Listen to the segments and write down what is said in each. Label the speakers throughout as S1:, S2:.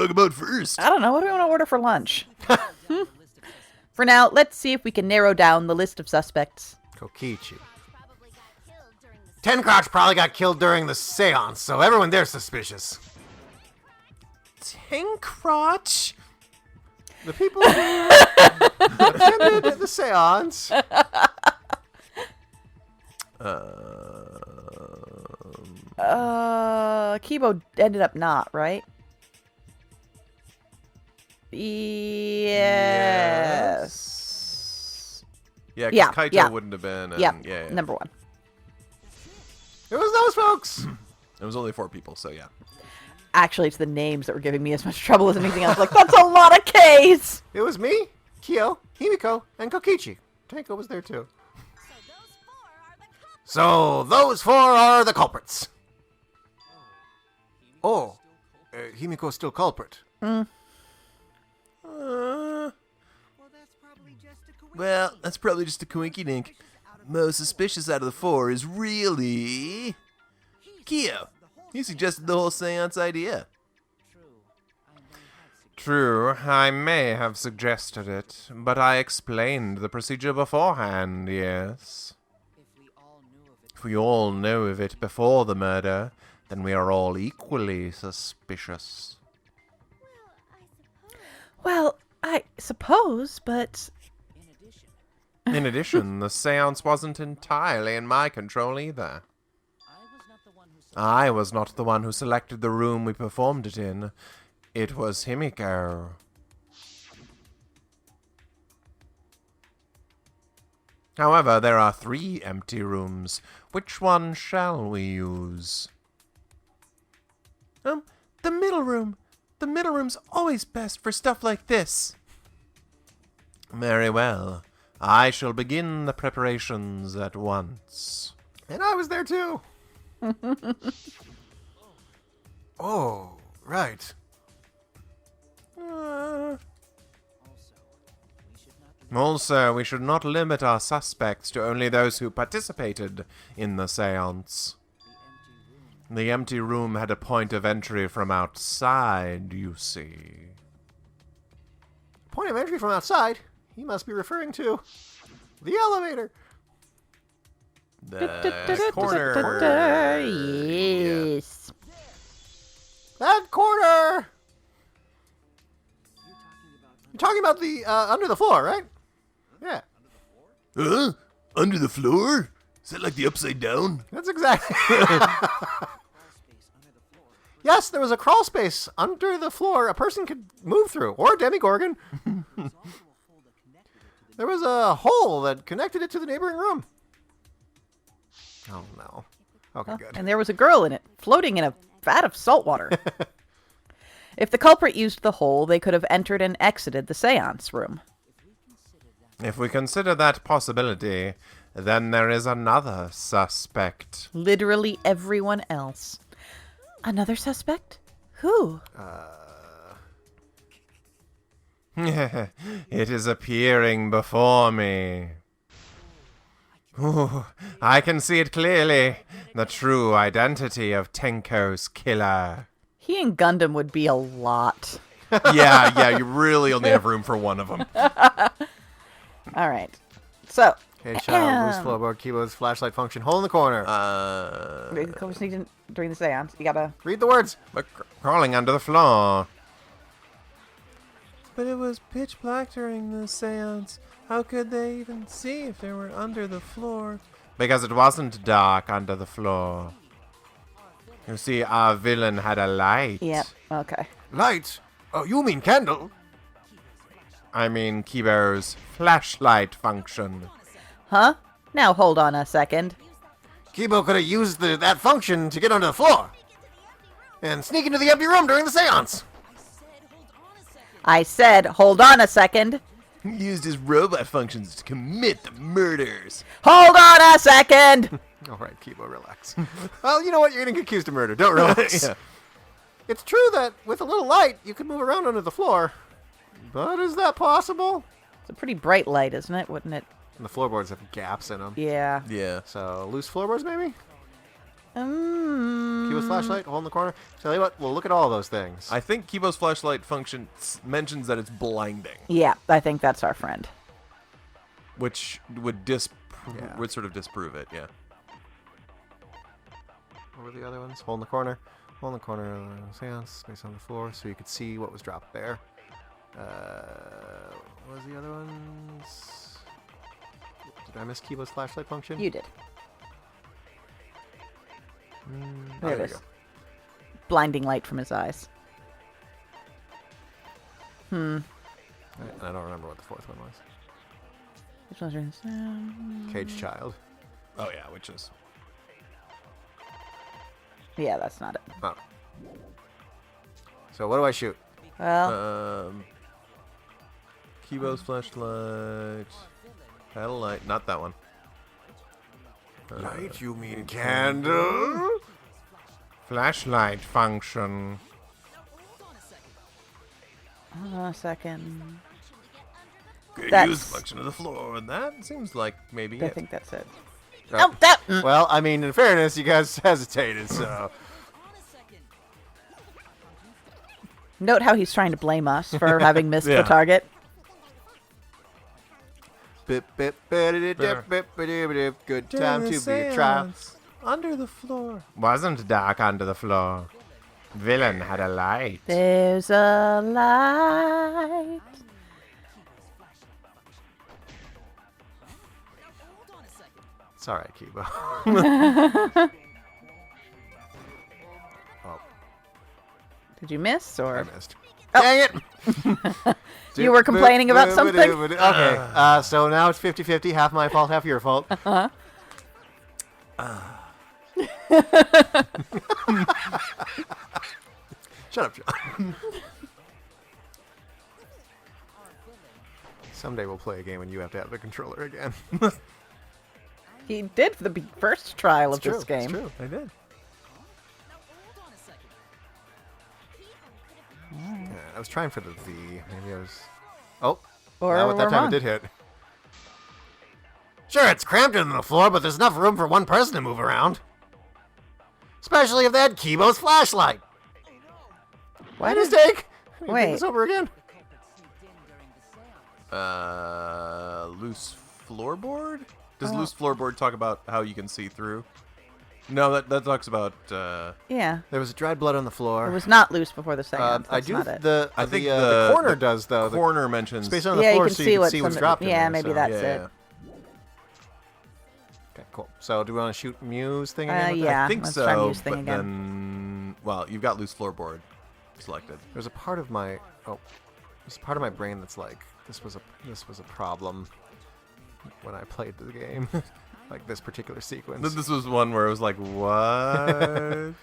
S1: talk about first?
S2: I don't know. What do we want to order for lunch? For now, let's see if we can narrow down the list of suspects.
S3: Kokichi. Tencrotch probably got killed during the séance, so everyone there's suspicious.
S1: Tencrotch?
S3: The people who attended the séance.
S2: Kibo ended up not, right? Yes.
S1: Yeah,
S2: Yeah,
S1: because Kaito
S2: yeah.
S1: wouldn't have been. And,
S2: Yeah,
S1: yeah.
S2: number one.
S3: It was those folks.
S1: It was only 4 people, so yeah.
S2: Actually, it's the names that were giving me as much trouble as anything else. Like, that's a lot of K's!
S3: It was me, Kyo, Himiko, and Kokichi. Tenko was there too. So those 4 are the culprits. Oh, Himiko's still culprit.
S1: Well, that's probably just a coinky dink. Most suspicious out of the 4 is really Kyo. He suggested the whole seance idea. True, I may have suggested it, but I explained the procedure beforehand, yes. If we all know of it before the murder, then we are all equally suspicious.
S2: Well, I suppose, but...
S1: In addition, the seance wasn't entirely in my control either. I was not the one who selected the room we performed it in. It was Himiko. However, there are 3 empty rooms. Which one shall we use? The middle room. The middle room's always best for stuff like this. Very well. I shall begin the preparations at once.
S3: And I was there too. Oh, right.
S1: Also, we should not limit our suspects to only those who participated in the séance. The empty room had a point of entry from outside, you see.
S3: Point of entry from outside? He must be referring to the elevator.
S1: The corner.
S2: Yes.
S3: That corner! You're talking about the, under the floor, right? Yeah.
S1: Under the floor? Is that like the upside down?
S3: That's exactly... Yes, there was a crawl space under the floor a person could move through, or a demigorgon. There was a hole that connected it to the neighboring room. Oh, no. Okay, good.
S2: And there was a girl in it, floating in a vat of salt water. If the culprit used the hole, they could have entered and exited the seance room.
S1: If we consider that possibility, then there is another suspect.
S2: Literally everyone else. Another suspect? Who?
S1: It is appearing before me. Ooh, I can see it clearly. The true identity of Tenko's killer.
S2: He and Gundam would be a lot.
S1: Yeah, you really only have room for one of them.
S2: All right. So.
S3: Okay, child, loose floorboard, keyboard's flashlight function, hole in the corner.
S2: During the seance, you gotta...
S3: Read the words.
S1: But crawling under the floor. But it was pitch black during the seance. How could they even see if they were under the floor? Because it wasn't dark under the floor. You see, our villain had a light.
S2: Yep, okay.
S3: Light? Oh, you mean candle?
S1: I mean Kibo's flashlight function.
S2: Huh? Now hold on a second.
S3: Kibo could have used that function to get under the floor and sneak into the empty room during the seance.
S2: I said, hold on a second.
S1: He used his robot functions to commit the murders.
S2: Hold on a second!
S3: All right, Kibo, relax. Well, you know what? You're getting accused of murder. Don't relax.
S1: Yeah.
S3: It's true that with a little light, you could move around under the floor. But is that possible?
S2: It's a pretty bright light, isn't it? Wouldn't it?
S3: And the floorboards have gaps in them.
S2: Yeah.
S1: Yeah.
S3: So, loose floorboards, maybe? Kibo's flashlight, hole in the corner. Tell you what, we'll look at all those things.
S1: I think Kibo's flashlight function mentions that it's blinding,
S2: Yeah, I think that's our friend.
S1: which would would sort of disprove it. Yeah.
S3: What were the other ones? Hole in the corner. Hole in the corner of the séance, space on the floor, so you could see what was dropped there. What was the other ones? Did I miss Kibo's flashlight function?
S2: You did.
S3: There
S2: There
S3: we
S2: it is.
S3: go.
S2: Blinding light from his eyes.
S3: Right, and I don't remember what the fourth one was.
S2: Which one's yours?
S3: Cage Child.
S1: Oh yeah, which is
S2: Yeah, that's not it.
S3: Oh. So what do I shoot?
S2: Well,
S1: Kibo's flashlight. Paddle light, not that one.
S3: Light, you mean candle?
S1: Flashlight function.
S2: hold on a second.
S1: Good
S2: That's-
S1: use function of the floor, and that seems like maybe
S2: I
S1: it.
S2: think that's it.
S3: Oh.
S2: Oh, that.
S3: Well, I mean, in fairness, you guys hesitated, so...
S2: Note how he's trying to blame us for having missed
S1: Yeah.
S2: the target.
S3: Bip, bip, bip, bip, bip, good time to be a trial.
S1: Under the floor. Wasn't dark under the floor. Villain had a light.
S2: There's a light.
S3: It's alright, Kibo. Oh,
S2: Did you miss
S3: I
S2: or?
S3: missed.
S2: Oh.
S3: Dang it!
S2: You were complaining about something?
S3: Okay, so now it's 50-50. Half my fault, half your fault. Shut up, John. Someday we'll play a game and you have to have the controller again.
S2: He did for the first trial of
S3: It's true,
S2: this game.
S3: It's true.
S1: I did.
S3: Yeah, I was trying for the V. Maybe I was... Oh,
S2: Or
S3: that
S2: we're
S3: time
S2: wrong.
S3: it did hit. Sure, it's cramped in the floor, but there's enough room for one person to move around. Especially if they had Kibo's flashlight.
S2: Why
S3: My
S2: does
S3: mistake. I need to
S2: Wait.
S3: think this over again.
S1: Loose floorboard? Does loose floorboard talk about how you can see through? No, that talks about.
S2: Yeah,
S3: There was dried blood on the floor.
S2: it was not loose before the seance.
S3: I
S2: That's
S3: do.
S2: not it.
S1: I think
S3: the corner does though. The
S1: corner mentions.
S3: space on the
S2: Yeah, you
S3: floor,
S2: can
S3: so
S2: see
S3: you can
S2: what's
S3: see
S2: on
S3: what's
S2: the-
S3: dropped. in
S2: yeah,
S3: there,
S2: maybe
S3: so.
S2: that's
S1: yeah,
S2: it.
S3: Okay, cool. So do we want to shoot Muse thing again? with that?
S2: Yeah,
S1: I think
S2: let's
S1: so.
S2: try Muse thing
S1: but
S2: again.
S1: then, well, you've got loose floorboard selected.
S3: There's a part of my there's a part of my brain that's like this was a problem when I played the game, like this particular sequence.
S1: This was one where it was like, what?
S3: It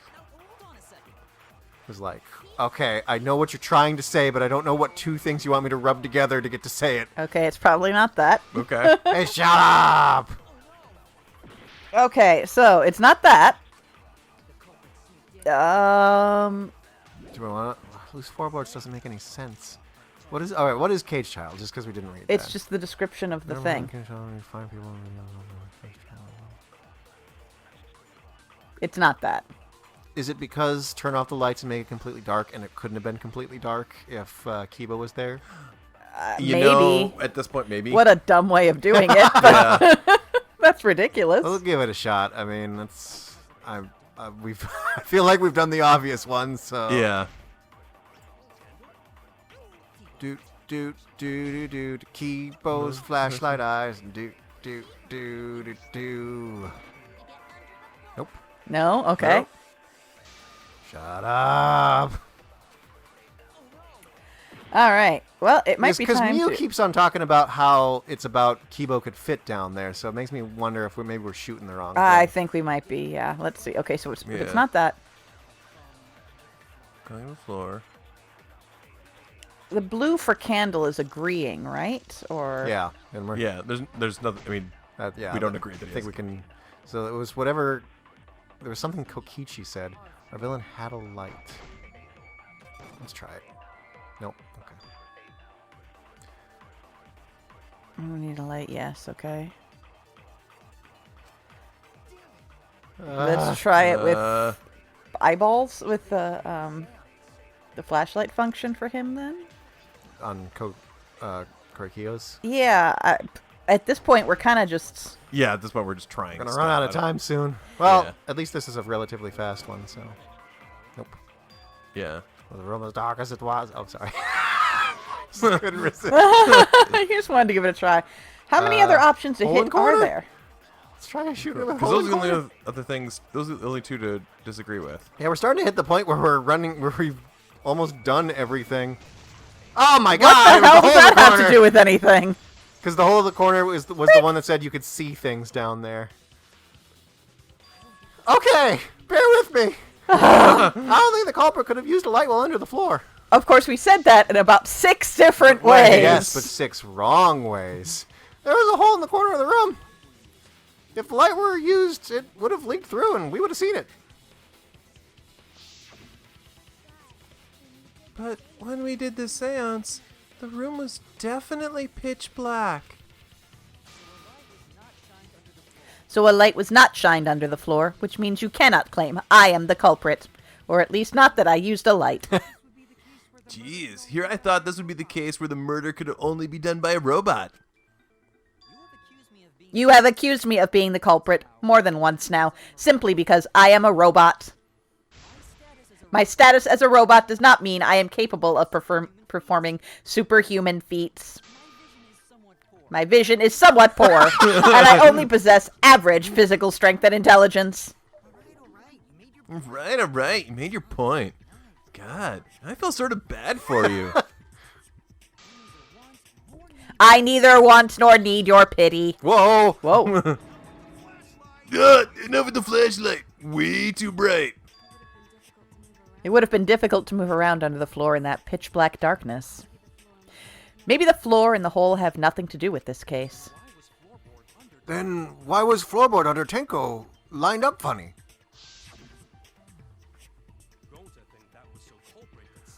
S3: was like, okay, I know what you're trying to say, but I don't know what two things you want me to rub together to get to say it.
S2: Okay, it's probably not that.
S1: Okay.
S3: Hey, shut up!
S2: Okay, so it's not that.
S3: Do we want to? Loose floorboards doesn't make any sense. What is? All right, what is Cage Child? Just because we didn't read
S2: It's
S3: that.
S2: just the description of the
S3: Never mind,
S2: thing.
S3: Cage Child, we find people in the-
S2: It's not that.
S3: Is it because turn off the lights and make it completely dark, and it couldn't have been completely dark if Kiba was there?
S1: You
S2: Maybe.
S1: know, at this point, maybe.
S2: What a dumb way of doing it. But
S1: Yeah.
S2: that's ridiculous.
S3: We'll give it a shot. I mean, that's we've I feel like we've done the obvious ones. So
S1: Yeah.
S3: do do do do do Kibo's flashlight eyes and do do do do do. Nope.
S2: No? Okay.
S3: Nope. Shut up.
S2: All right. Well, it might be
S3: Because
S2: time
S3: Mew
S2: to...
S3: keeps on talking about how it's about Kibo could fit down there, so it makes me wonder if maybe we're shooting the wrong
S2: I
S3: thing.
S2: think we might be, yeah. Let's see. Okay, so it's
S1: Yeah.
S2: not that.
S1: Going to the floor.
S2: The blue for candle is agreeing, right? Or
S3: Yeah, and we're
S1: Yeah, there's nothing. I mean,
S3: yeah.
S1: we don't agree that
S3: I
S1: it
S3: think
S1: is.
S3: we can. So it was whatever. There was something Kokichi said. Our villain had a light. Let's try it. Nope. Okay.
S2: we need a light. Yes. Okay. Let's try it with eyeballs with the flashlight function for him then.
S3: On Korikio's.
S2: Yeah, at this point we're kind of just.
S1: Yeah, at this point we're just trying.
S3: Gonna run out of time soon. Well,
S1: Yeah.
S3: at least this is a relatively fast one, so. Nope.
S1: Yeah.
S3: Well, the room as dark as it was. Oh, sorry. Just couldn't resist.
S2: I just wanted to give it a try. How many other options to
S3: hole in
S2: hit
S3: corner?
S2: are there?
S3: Let's try to shoot him.
S1: Because those are the only other things. Those are the only two to disagree with.
S3: Yeah, we're starting to hit the point where we've almost done everything. Oh my god!
S2: What the hell does that have to do with anything?
S3: Because the hole of the corner was the one that said you could see things down there. Okay, bear with me. I don't think the culprit could have used a light while under the floor.
S2: Of course, we said that in about 6 different ways.
S3: Yes, but 6 wrong ways. There was a hole in the corner of the room. If the light were used, it would have leaked through and we would have seen it.
S1: But when we did the séance, the room was definitely pitch black.
S2: So a light was not shined under the floor, which means you cannot claim I am the culprit. Or at least not that I used a light.
S1: Jeez, here I thought this would be the case where the murder could only be done by a robot.
S2: You have accused me of being the culprit more than once now, simply because I am a robot. My status as a robot does not mean I am capable of performing superhuman feats. My vision is somewhat poor, and I only possess average physical strength and intelligence.
S1: Alright, you made your point. God, I feel sort of bad for you.
S2: I neither want nor need your pity.
S3: Whoa!
S2: Whoa.
S1: Enough with the flashlight. Way too bright.
S2: It would have been difficult to move around under the floor in that pitch black darkness. Maybe the floor and the hole have nothing to do with this case.
S3: Then why was floorboard under Tenko lined up funny?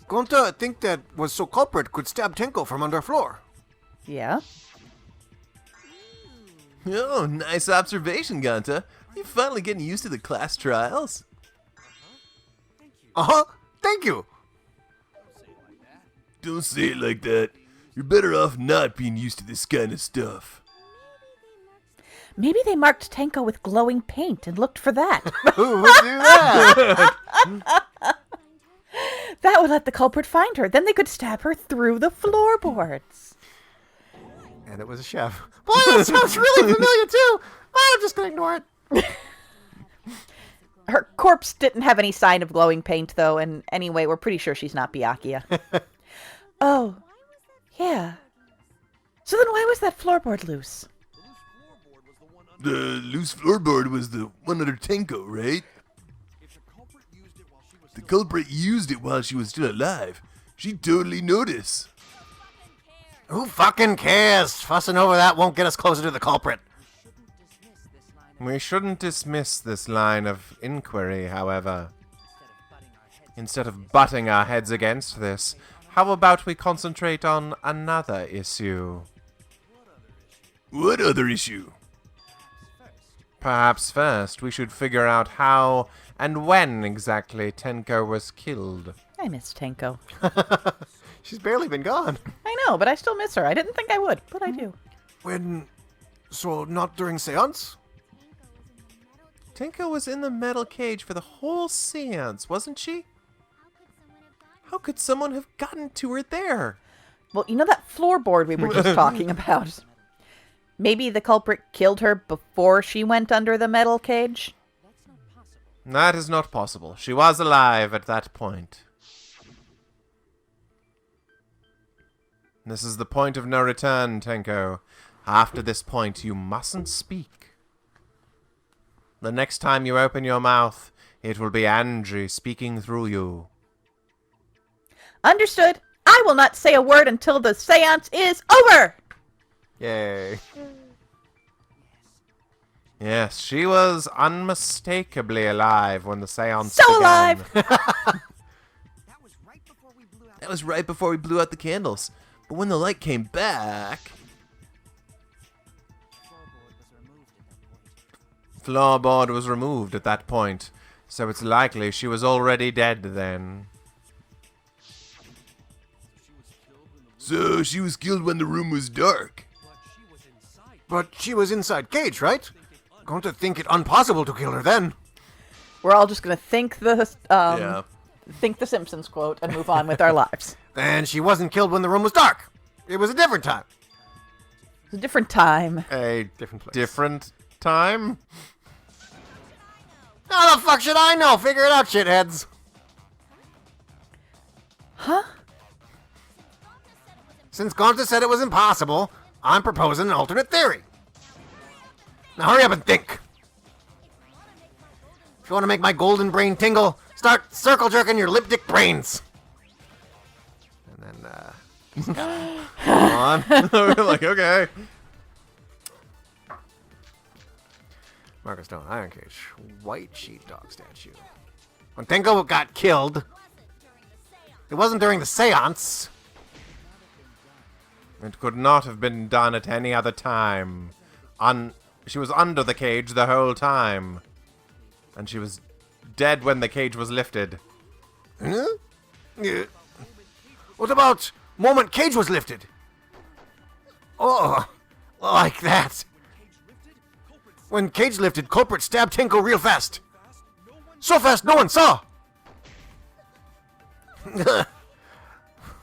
S3: Gonta think that was so culprit could stab Tenko from under floor.
S2: Yeah?
S1: Oh, nice observation, Ganta. You finally getting used to the class trials?
S3: Uh-huh. Thank you.
S1: Don't say it like that. You're better off not being used to this kind of stuff.
S2: Maybe they marked Tenko with glowing paint and looked for that.
S3: Who would do that?
S2: That would let the culprit find her. Then they could stab her through the floorboards.
S3: And it was a chef. Boy, that sounds really familiar too. I'm just gonna ignore it.
S2: Her corpse didn't have any sign of glowing paint, though, and anyway, we're pretty sure she's not Byakuya. Oh, yeah. So then why was that floorboard loose?
S1: The loose floorboard was the one under Tenko, right? The culprit used it while she was still alive. She'd totally notice.
S3: Who fucking cares? Fussing over that won't get us closer to the culprit.
S1: We shouldn't dismiss this line of inquiry, however. Instead of butting our heads against this, how about we concentrate on another issue? What other issue? Perhaps first we should figure out how and when exactly Tenko was killed.
S2: I miss Tenko.
S3: She's barely been gone.
S2: I know, but I still miss her. I didn't think I would, but I do.
S3: So not during séance?
S1: Tenko was in the metal cage for the whole séance, wasn't she? How could someone have gotten to her there?
S2: Well, you know that floorboard we were just talking about? Maybe the culprit killed her before she went under the metal cage?
S1: That is not possible. She was alive at that point. This is the point of no return, Tenko. After this point, you mustn't speak. The next time you open your mouth, it will be Angie speaking through you.
S2: Understood. I will not say a word until the séance is over!
S3: Yay.
S1: Yes, she was unmistakably alive when the séance
S2: So
S1: began.
S2: alive!
S1: That was right before we blew out the candles. But when the light came back... Floorboard was removed at that point, so it's likely she was already dead then. So she was killed when the room was dark.
S3: But she was inside cage, right? Going to think it impossible to kill her then.
S2: We're all just gonna think the
S1: Yeah.
S2: think the Simpsons quote and move on with our lives.
S3: Then she wasn't killed when the room was dark. It was a different time.
S2: It's a different time.
S1: A
S3: Different place.
S1: different time?
S3: How the fuck should I know? Figure it out, shitheads.
S2: Huh?
S3: Since Gonta said it was impossible, I'm proposing an alternate theory. Now hurry up and think. If you want to make my golden brain tingle, start circle jerking your lip dick brains. And then, come on.
S1: We're like, okay.
S3: Marcus Stone, Iron Cage, White Sheet Dog statue. When Tenko got killed, it wasn't during the séance.
S1: It could not have been done at any other time. She was under the cage the whole time. And she was dead when the cage was lifted.
S3: Huh? Yeah. What about moment cage was lifted? Oh, like that. When cage lifted, culprit stabbed Tenko real fast. So fast no one saw.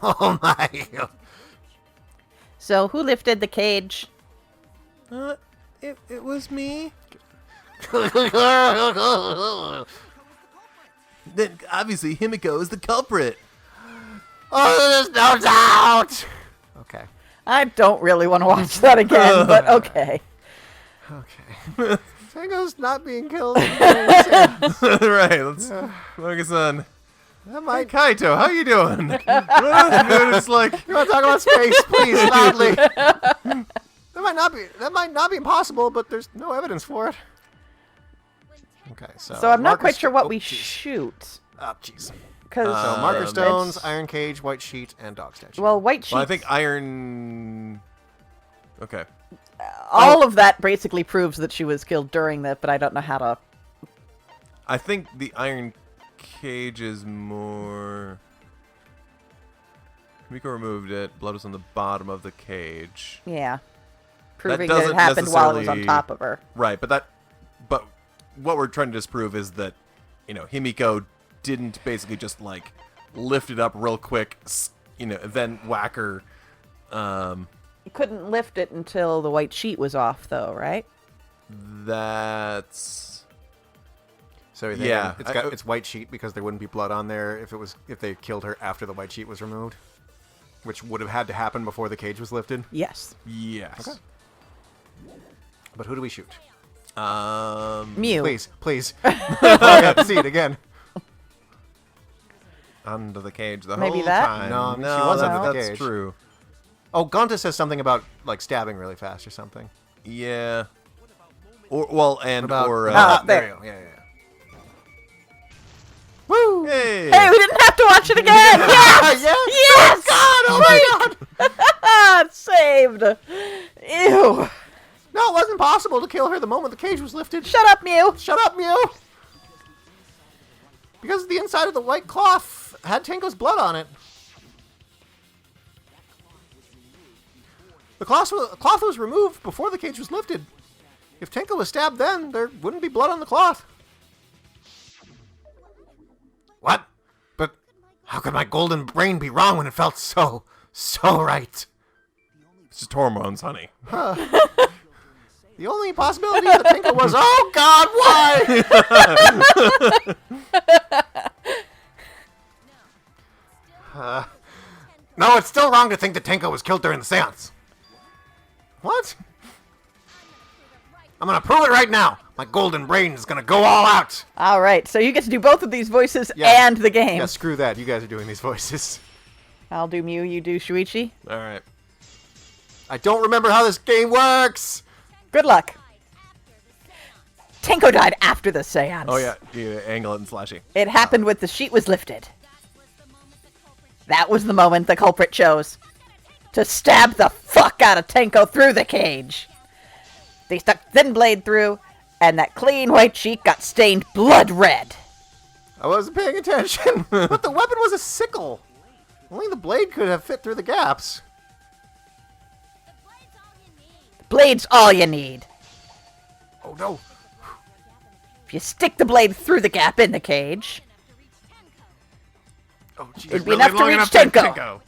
S3: Oh my.
S2: So who lifted the cage?
S1: It was me. Then obviously Himiko is the culprit.
S3: Oh, there's no doubt. Okay.
S2: I don't really want to watch that again, but okay.
S3: Okay. Tenko's not being killed.
S1: Right, let's focus on.
S3: That
S1: Hey,
S3: might.
S1: Kaito, how you doing? It's like,
S3: You want to talk about space, please, loudly. That might not be impossible, but there's no evidence for it. Okay,
S2: So I'm not
S3: Marker
S2: quite sure what
S3: oh,
S2: we
S3: jeez.
S2: shoot.
S3: Oh, jeez.
S2: Because
S3: So marker
S1: it's-
S3: stones, iron cage, white sheet, and dog statue.
S2: well, white sheets.
S1: well, I think iron. Okay.
S2: all of that basically proves that she was killed during that, but I don't know how to.
S1: I think the iron cage is more. Miko removed it. Blood was on the bottom of the cage.
S2: Yeah, proving that it
S1: doesn't
S2: happened while it was on
S1: necessarily-
S2: top of her.
S1: Right, but what we're trying to disprove is that, Himiko didn't basically just like lift it up real quick, then whack her.
S2: You couldn't lift it until the white sheet was off, though, right?
S1: That's
S3: So you're thinking
S1: yeah,
S3: it's white sheet because there wouldn't be blood on there if they killed her after the white sheet was removed, which would have had to happen before the cage was lifted.
S2: Yes.
S1: yes.
S3: Okay. But who do we shoot?
S2: Mew.
S3: Please. I got to see it again.
S1: Under the cage the
S2: Maybe
S1: whole
S2: that?
S1: time.
S3: No, I mean, she was under the
S1: that's
S3: cage.
S1: true.
S3: Oh, Gonta says something about like stabbing really fast or something.
S1: Yeah. Or
S3: About
S1: or
S2: there.
S3: you go. Yeah.
S2: Woo!
S1: hey.
S2: Hey, we didn't have to watch it again! Yes!
S3: Yes!
S2: Yes!
S3: Oh my God!
S2: Saved! Ew!
S3: No, it wasn't possible to kill her the moment the cage was lifted.
S2: Shut up, Mew!
S3: Shut up, Mew! Because the inside of the white cloth had Tenko's blood on it. The cloth was removed before the cage was lifted. If Tenko was stabbed then, there wouldn't be blood on the cloth. What? But how could my golden brain be wrong when it felt so right?
S1: It's just hormones, honey.
S3: The only possibility that Tenko was, oh God, why? No, it's still wrong to think that Tenko was killed during the séance. What? I'm gonna prove it right now. My golden brain is gonna go all out.
S2: Alright, so you get to do both of these voices
S3: Yeah.
S2: and the game.
S3: Yeah, screw that. You guys are doing these voices.
S2: I'll do Mew, you do Shuichi.
S1: All right.
S3: I don't remember how this game works.
S2: Good luck. Tenko died after the seance.
S1: Oh yeah, you angle it and slashy.
S2: It happened when the sheet was lifted. That was the moment the culprit chose to stab the fuck out of Tenko through the cage. They stuck thin blade through, And that clean white cheek got stained blood red.
S3: I wasn't paying attention. But the weapon was a sickle. Only the blade could have fit through the gaps.
S2: The blade's all you need.
S3: Oh, no.
S2: If you stick the blade through the gap in the cage,
S3: Oh, geez.
S2: it'd be enough to reach Tenko.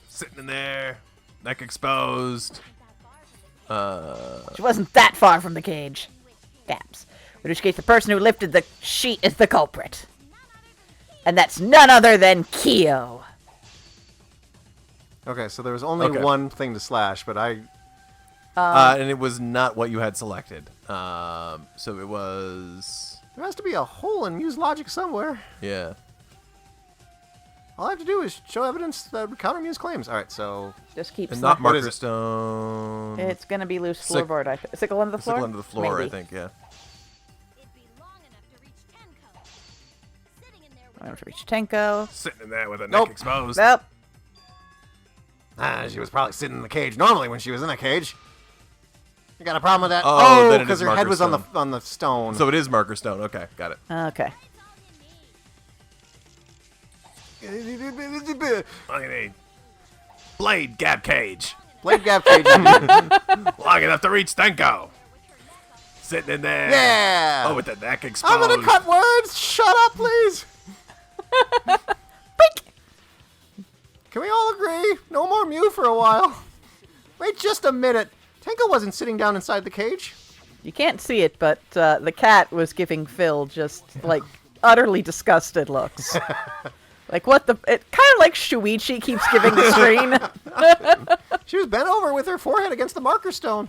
S1: Sitting in there, neck exposed.
S2: She wasn't that far from the cage. Gaps. In which case, the person who lifted the sheet is the culprit. And that's none other than Kyo.
S3: Okay, so there was only one thing to slash, but
S1: And it was not what you had selected. So it was...
S3: there has to be a hole in Muse logic somewhere.
S1: Yeah.
S3: All I have to do is show evidence that would counter Muse claims. All right, so...
S2: Just keep
S1: And not
S3: What is
S1: marker
S3: it?
S1: stone.
S2: It's going to be loose floorboard. Sickle under the floor?
S1: Sickle under the floor,
S2: Maybe.
S1: I think, yeah.
S2: I'm going to reach Tenko.
S1: Sitting in there with a
S3: Nope.
S1: neck exposed.
S2: Nope.
S3: She was probably sitting in the cage normally when she was in a cage. You got a problem with that?
S1: Oh, then it
S3: because
S1: is
S3: her head
S1: marker
S3: was
S1: stone.
S3: on the stone.
S1: So it is marker stone. Okay, got it.
S2: Okay.
S1: I need blade gap cage.
S3: Blade gap cage.
S1: Long enough to reach Tenko. Sitting in there.
S3: Yeah.
S1: Oh, with the neck exposed.
S3: I'm gonna cut words. Shut up, please. Can we all agree? No more Mew for a while. Wait just a minute. Tenko wasn't sitting down inside the cage.
S2: You can't see it, but the cat was giving Phil just, like, utterly disgusted looks. Like, what the... It kind of like Shuichi keeps giving the screen.
S3: She was bent over with her forehead against the marker stone.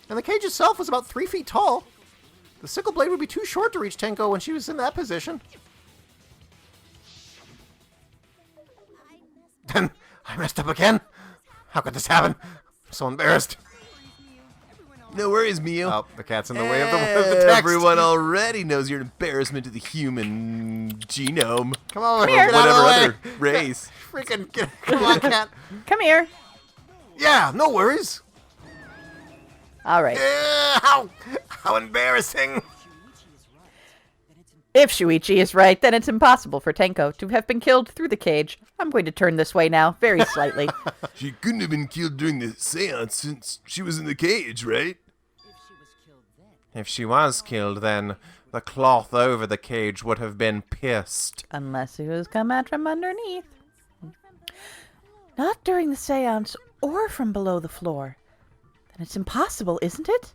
S3: And the cage itself was about 3 feet tall. The sickle blade would be too short to reach Tenko when she was in that position. Then I messed up again? How could this happen? I'm so embarrassed.
S1: No worries, Mio.
S3: Oh, the cat's in the way of the text.
S1: Everyone already knows you're an embarrassment to the human genome.
S3: Come on,
S2: here.
S3: get out of
S1: Whatever
S3: the way.
S1: other race.
S3: Freaking come on, cat.
S2: Come here.
S3: Yeah, no worries.
S2: All right.
S3: How embarrassing.
S2: If Shuichi is right, then it's impossible for Tenko to have been killed through the cage. I'm going to turn this way now, very slightly.
S1: She couldn't have been killed during the séance since she was in the cage, right? If she was killed, then the cloth over the cage would have been pierced.
S2: Unless he was come out from underneath. Not during the seance or from below the floor. Then it's impossible, isn't it?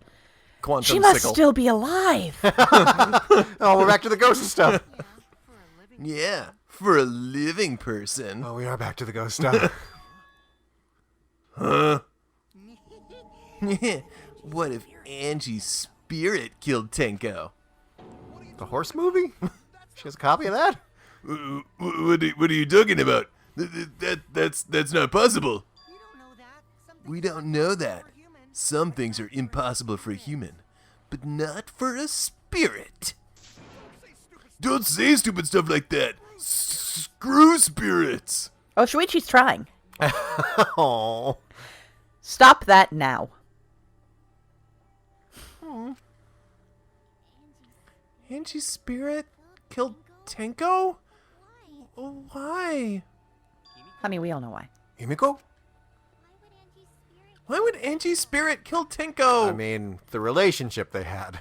S1: Quantum
S2: She must
S1: sickle.
S2: still be alive.
S3: Oh, we're back to the ghost stuff.
S1: Yeah, for a living person.
S3: Oh, we are back to the ghost stuff.
S1: Huh? What if Angie's spirit killed Tenko?
S3: The horse movie? She has a copy of that?
S1: What are you talking about? That's not possible. We don't know that. Some things are impossible for a human, but not for a spirit. Don't say stupid stuff like that. Screw spirits.
S2: Oh, Shuichi's trying.
S3: Oh.
S2: Stop that now.
S1: Angie's spirit killed Tenko? Why?
S2: Honey, we all know why.
S3: Himiko?
S1: Why would Angie's spirit kill Tenko?
S3: I mean, the relationship they had.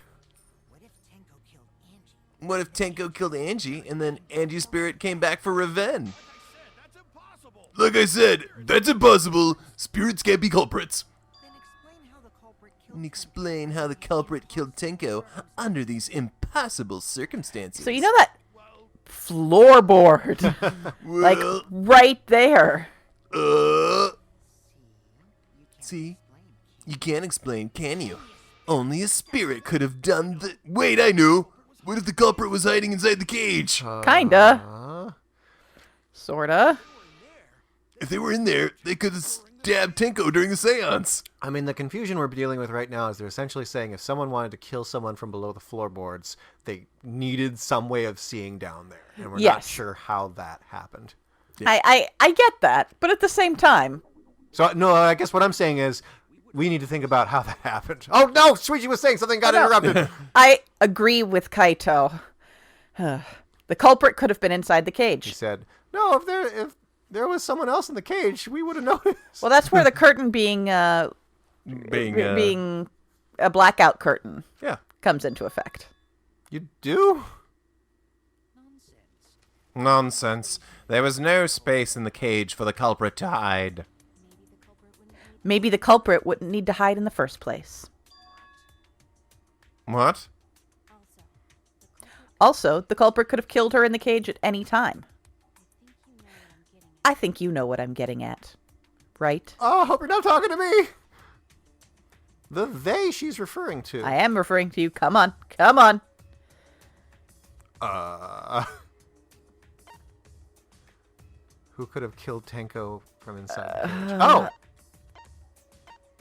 S1: What if Tenko killed Angie and then Angie's spirit came back for revenge? Like I said, that's impossible. Spirits can't be culprits. And explain how the culprit killed Tenko under these impossible circumstances.
S2: So you know that floorboard? Like,
S1: Well,
S2: right there.
S1: See? You can't explain, can you? Only a spirit could have done the... Wait, I know! What if the culprit was hiding inside the cage?
S2: Kinda. Sorta.
S1: If they were in there, they could have stabbed Tenko during the séance.
S3: I mean, the confusion we're dealing with right now is they're essentially saying if someone wanted to kill someone from below the floorboards, they needed some way of seeing down there. And we're not
S2: Yes.
S3: sure how that happened.
S2: I get that, but at the same time,
S3: So, no, I guess what I'm saying is we need to think about how that happened. Oh, no! Shuichi was saying something got interrupted.
S2: I agree with Kaito. The culprit could have been inside the
S3: He
S2: cage.
S3: said, no, if there was someone else in the cage, we would have noticed.
S2: Well, that's where the curtain being being a blackout curtain
S1: Yeah.
S2: comes into effect.
S3: You do?
S1: Nonsense. There was no space in the cage for the culprit to hide.
S2: Maybe the culprit wouldn't need to hide in the first place.
S1: What?
S2: Also, the culprit could have killed her in the cage at any time. I think you know what I'm getting at, right?
S3: Oh, I hope you're not talking to me. The they she's referring to.
S2: I am referring to you. Come on. Come on.
S3: Who could have killed Tenko from inside the cage?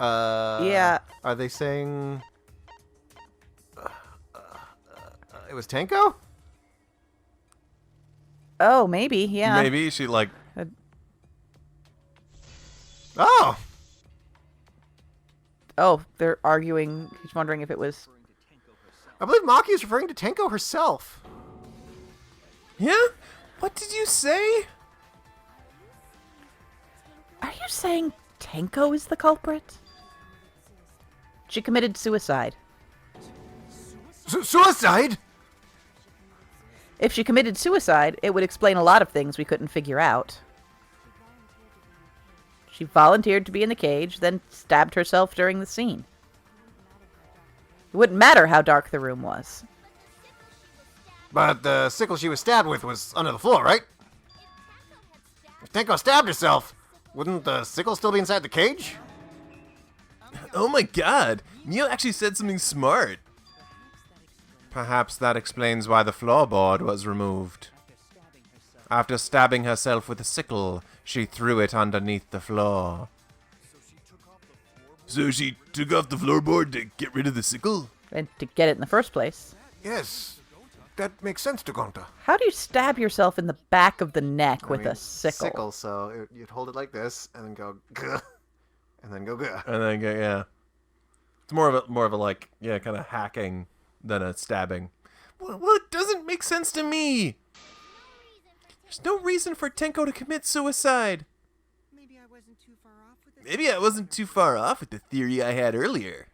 S3: Oh!
S2: Yeah.
S3: Are they saying... it was Tenko?
S2: Oh, maybe. Yeah.
S1: Maybe she, like...
S3: Oh!
S2: Oh, they're arguing. He's wondering if it was...
S3: I believe Maki is referring to Tenko herself.
S1: Yeah? What did you say?
S2: Are you saying Tenko is the culprit? She committed suicide.
S3: Suicide?
S2: If she committed suicide, it would explain a lot of things we couldn't figure out. She volunteered to be in the cage, then stabbed herself during the scene. It wouldn't matter how dark the room was.
S3: But the sickle she was stabbed with was under the floor, right? If Tenko stabbed herself, wouldn't the sickle still be inside the cage?
S1: Oh my god. Neil actually said something smart. Perhaps that explains why the floorboard was removed. After stabbing herself with a sickle, she threw it underneath the floor. So she took off the floorboard to get rid of the sickle?
S2: And to get it in the first place.
S3: Yes, that makes sense to Gonta.
S2: How do you stab yourself in the back of the neck with a sickle?
S3: Sickle, so you'd hold it like this, and then go, gah, and then go, gah.
S1: And then, yeah. It's more of a like, yeah, kind of hacking than a stabbing. Well, it doesn't make sense to me. There's no reason for Tenko to commit suicide.
S4: Maybe I wasn't too far off with it.
S1: Maybe I wasn't too far off with the theory I had earlier.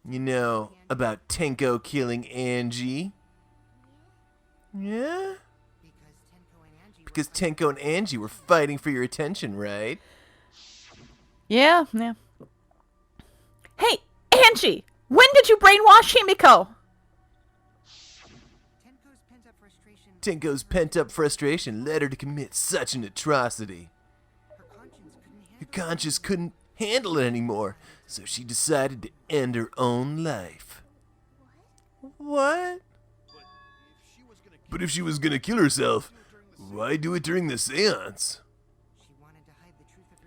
S1: You know, about Tenko killing Angie. Yeah? Because Tenko and Angie were fighting for your attention, right?
S2: Yeah. Hey, Angie! When did you brainwash Himiko?
S1: Tenko's pent-up frustration led her to commit such an atrocity. Her conscience couldn't handle it anymore, so she decided to end her own life. What? But if she was gonna kill herself, why do it during the séance?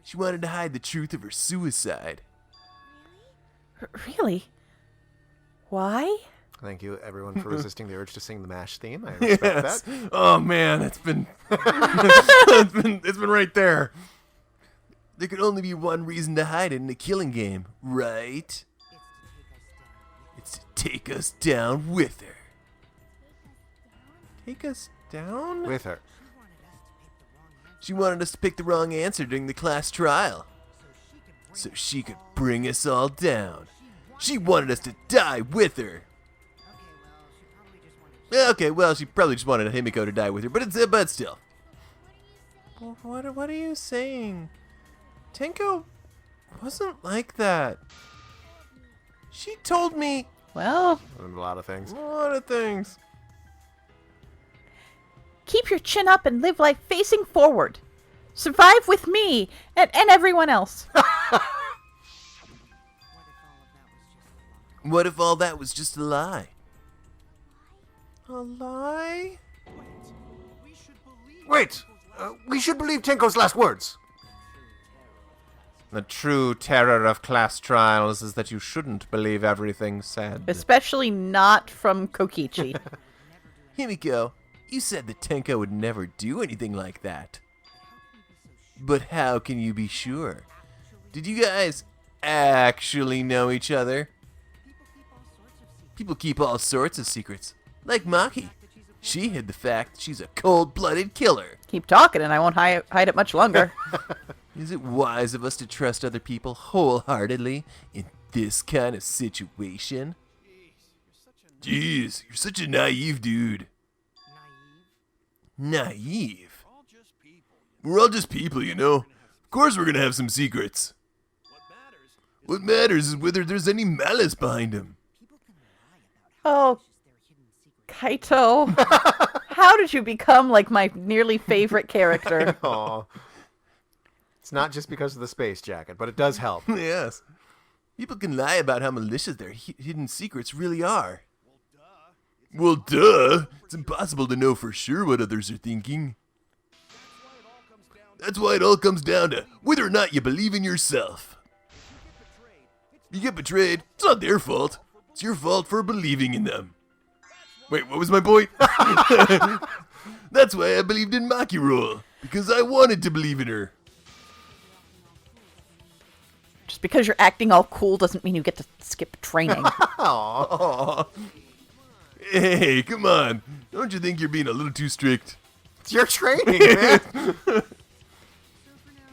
S1: She wanted to hide the truth of her suicide.
S2: Really? Why?
S3: Thank you, everyone, for resisting the urge to sing the MASH theme. I respect that.
S1: Oh man, it's been it's been right there. There could only be one reason to hide it in a killing game, right? It's to take us down with her. Take us down?
S3: With her.
S1: She wanted us to pick the wrong answer during the class trial, so she could bring us all down. She wanted us to die with her. Okay, well, she probably just wanted Himiko to die with her, but still. Well, what are you saying? Tenko wasn't like that. She told me
S3: A lot of things.
S1: a lot of things.
S2: Keep your chin up and live life facing forward. Survive with me and everyone else.
S1: What if all that was just a lie? A lie?
S3: Wait! We should believe Tenko's last words.
S1: The true terror of class trials is that you shouldn't believe everything said.
S2: Especially not from Kokichi.
S1: Himiko, you said that Tenko would never do anything like that. But how can you be sure? Did you guys actually know each other. People keep all sorts of secrets. Like Maki. She hid the fact she's a cold-blooded killer.
S2: Keep talking and I won't hide it much longer.
S1: Is it wise of us to trust other people wholeheartedly in this kind of situation? Jeez, you're such a naive dude. Naive? We're all just people, you know. Of course we're gonna have some secrets. What matters is whether there's any malice behind them.
S2: Oh, Kaito. How did you become like my nearly favorite character?
S3: Aw. It's not just because of the space jacket, but it does help.
S1: Yes. People can lie about how malicious their hidden secrets really are. Well, duh. It's impossible to know for sure what others are thinking. That's why it all comes down to whether or not you believe in yourself. You get betrayed, it's not their fault. It's your fault for believing in them. Wait, what was my point? That's why I believed in Maki Roll, because I wanted to believe in her.
S2: Just because you're acting all cool doesn't mean you get to skip training.
S1: Aw. Hey, come on. Don't you think you're being a little too strict?
S3: It's your training, man.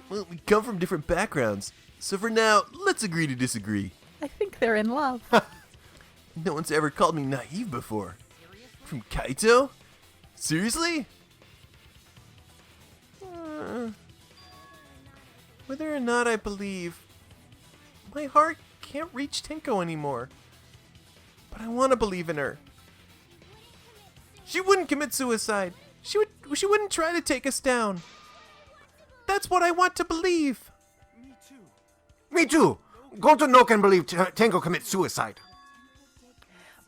S1: Well, we come from different backgrounds, so for now, let's agree to disagree.
S2: I think they're in love.
S1: No one's ever called me naive before. From Kaito? Seriously? Whether or not I believe, my heart can't reach Tenko anymore. But I want to believe in her. She wouldn't commit suicide. She wouldn't try to take us down. That's what I want to believe.
S3: Me too. Gonto no can believe Tenko commits suicide.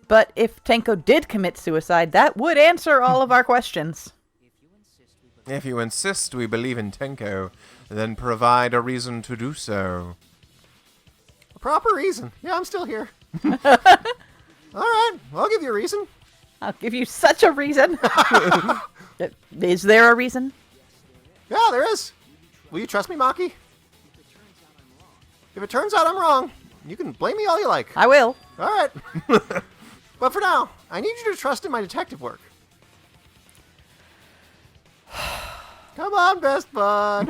S2: But if Tenko did commit suicide, that would answer all of our questions.
S1: If you insist we believe in Tenko, then provide a reason to do so.
S3: A proper reason. Yeah, I'm still here. All right, I'll give you a reason.
S2: I'll give you such a reason. Is there a reason?
S3: Yeah, there is. Will you trust me, Maki? If it turns out I'm wrong, you can blame me all you like.
S2: I will.
S3: All right. But for now, I need you to trust in my detective work. Come on, best bud.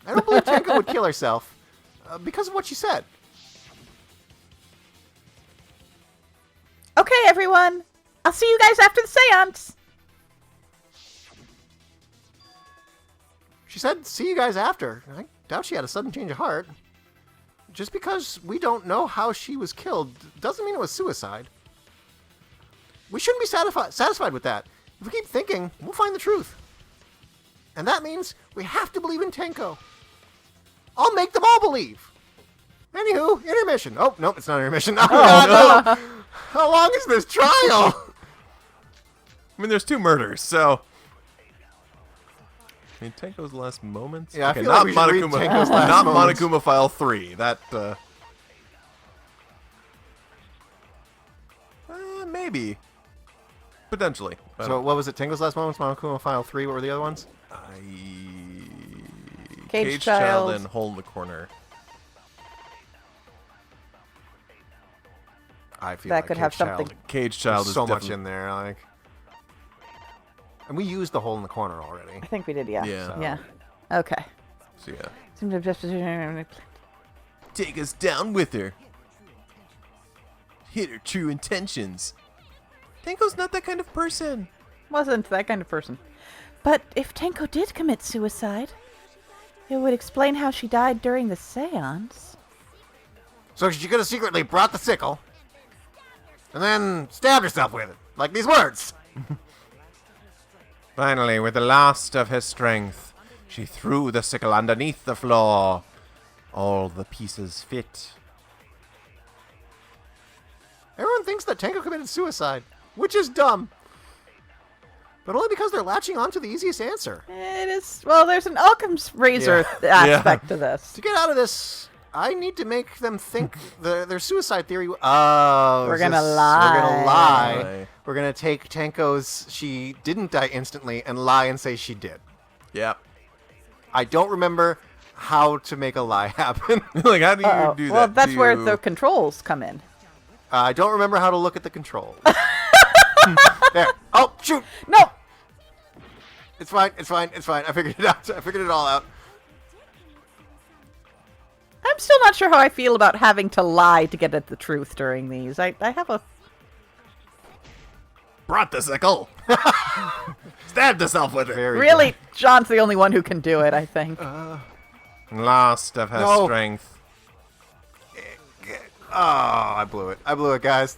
S3: I don't believe Tenko would kill herself because of what she said.
S2: Okay, everyone. I'll see you guys after the seance.
S3: She said, see you guys after. I doubt she had a sudden change of heart. Just because we don't know how she was killed doesn't mean it was suicide. We shouldn't be satisfied with that. If we keep thinking, we'll find the truth. And that means we have to believe in Tenko. I'll make them all believe. Anywho, intermission. Oh, nope, it's not intermission. Oh, God, no. How long is this trial?
S1: I mean, there's 2 murders, so... I mean, Tenko's last moments?
S3: Yeah, I feel like we should read Tenko's last
S1: not
S3: moments.
S1: Monokuma File 3. That, maybe. Potentially.
S3: So what was it? Tenko's last moments, Monokuma File 3. What were the other ones?
S2: Cage Child
S1: and Hole in the Corner.
S3: I feel
S2: That
S3: like
S2: could
S3: Cage
S2: have
S3: Child.
S2: something.
S1: Cage Child
S3: There's
S1: is
S3: so much
S1: definitely-
S3: in there, like. And we used the hole in the corner already.
S2: I think we did, yeah.
S1: Yeah.
S2: Yeah. Okay.
S1: So yeah. Take us down with her. Hit her true intentions. Tenko's not that kind of person.
S2: Wasn't that kind of person. But if Tenko did commit suicide, it would explain how she died during the seance.
S3: So she could have secretly brought the sickle and then stabbed herself with it, like these words.
S1: Finally, with the last of her strength, she threw the sickle underneath the floor. All the pieces fit.
S3: Everyone thinks that Tenko committed suicide, which is dumb. But only because they're latching on to the easiest answer.
S2: It is, well, there's an Occam's razor aspect to this.
S3: To get out of this, I need to make them think their suicide theory. Oh,
S2: We're gonna lie.
S3: We're gonna lie. We're gonna take Tenko's "she didn't die instantly" and lie and say she did.
S1: Yep.
S3: I don't remember how to make a lie happen.
S1: Like, how do you do that?
S2: Well, that's
S1: Do
S2: where
S1: you-
S2: the controls come in.
S3: I don't remember how to look at the controls. There. Oh, shoot.
S2: No!
S3: It's fine. It's fine. It's fine. I figured it out. I figured it all out.
S2: I'm still not sure how I feel about having to lie to get at the truth during these. I have a...
S1: Brought the sickle. Stabbed herself with it.
S3: Very
S2: Really, John's the only one who can do it, I think.
S1: Lost of her
S3: No.
S1: strength.
S3: Oh, I blew it. I blew it, guys.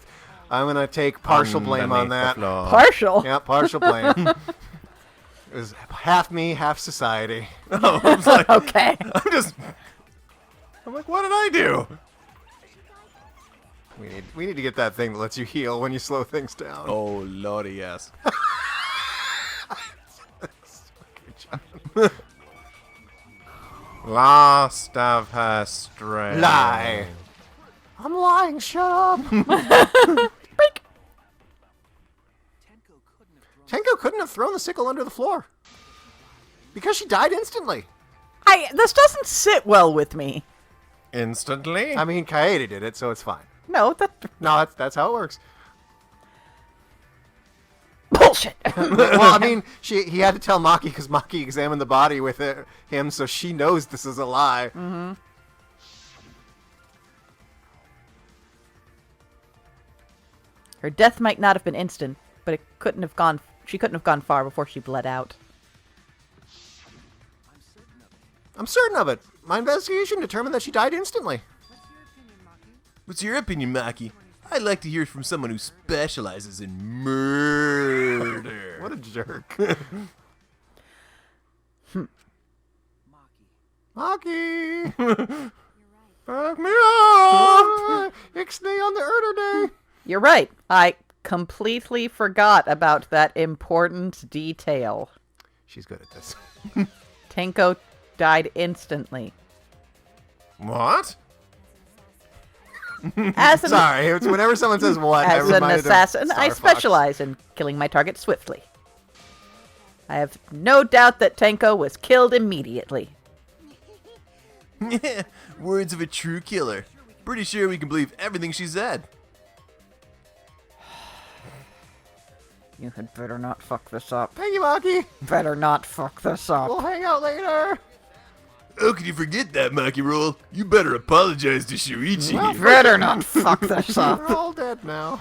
S3: I'm going to take partial blame on
S1: Underneath the
S3: that.
S1: floor.
S2: Partial.
S3: Yeah, partial blame. It was half me, half society.
S1: Oh, I was like,
S2: Okay.
S1: I'm like, what did I do?
S3: We need to get that thing that lets you heal when you slow things down.
S1: Oh, lordy, yes. Lost of her strength.
S3: Lie. I'm lying. Shut up.
S2: Break.
S3: Tenko couldn't have thrown the sickle under the floor because she died instantly.
S2: This doesn't sit well with me.
S1: Instantly?
S3: I mean, Kaede did it, so it's fine.
S2: No,
S3: No, that's how it works.
S2: bullshit.
S3: Well, I mean, he had to tell Maki because Maki examined the body with him, so she knows this is a lie.
S2: Mm-hmm. Her death might not have been instant, but it couldn't have gone. She couldn't have gone far before she bled out.
S3: I'm certain of it. My investigation determined that she died instantly.
S1: What's your opinion, Maki? I'd like to hear from someone who specializes in murder.
S3: What a jerk. Maki!
S1: Back me up!
S3: Ixnay on the Erder Day!
S2: You're right. I completely forgot about that important detail.
S3: She's good at this.
S2: Tenko died instantly.
S1: What?
S2: As an,
S3: Sorry, it's whenever someone says what,
S2: as
S3: I'm
S2: an
S3: reminded of
S2: assassin, I
S3: Star Fox.
S2: specialize in killing my target swiftly. I have no doubt that Tenko was killed immediately.
S1: Words of a true killer. Pretty sure we can believe everything she said.
S2: You had better not fuck this up.
S3: Thank you, Maki.
S2: Better not fuck this up.
S3: We'll hang out later.
S1: How could you forget that, Maki Roll? You better apologize to Shuichi.
S2: Better not fuck this up.
S3: We're all dead now.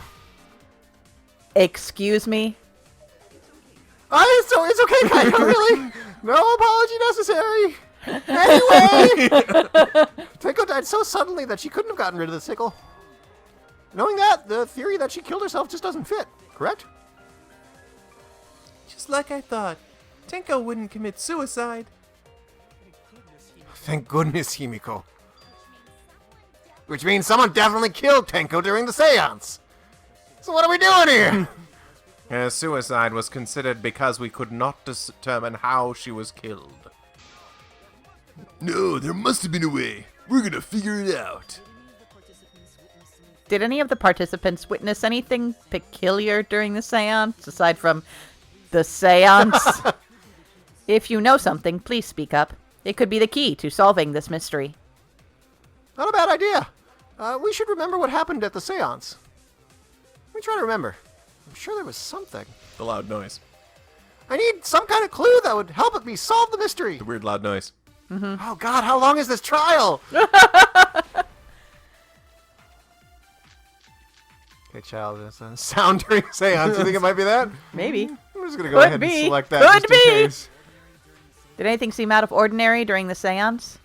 S2: Excuse me?
S3: So it's okay, Kaito, really? No apology necessary. Anyway! Tenko died so suddenly that she couldn't have gotten rid of the sickle. Knowing that, the theory that she killed herself just doesn't fit, correct?
S1: Just like I thought. Tenko wouldn't commit suicide.
S3: Thank goodness, Himiko. Which means someone definitely killed Tenko during the séance. So what are we doing here?
S1: Her suicide was considered because we could not determine how she was killed. No, there must have been a way. We're gonna figure it out.
S2: Did any of the participants witness anything peculiar during the seance, aside from the seance? If you know something, please speak up. It could be the key to solving this mystery.
S3: Not a bad idea. We should remember what happened at the séance. Let me try to remember. I'm sure there was something.
S1: The loud noise.
S3: I need some kind of clue that would help me solve the mystery.
S1: The weird loud noise.
S3: Oh God, how long is this trial? Okay, child, that's a sound during séance. You think it might be that?
S2: Maybe.
S3: I'm just gonna go
S2: Could
S3: ahead
S2: be.
S3: and select that
S2: Could
S3: just in
S2: be.
S3: case.
S2: Did anything seem out of ordinary during the seance?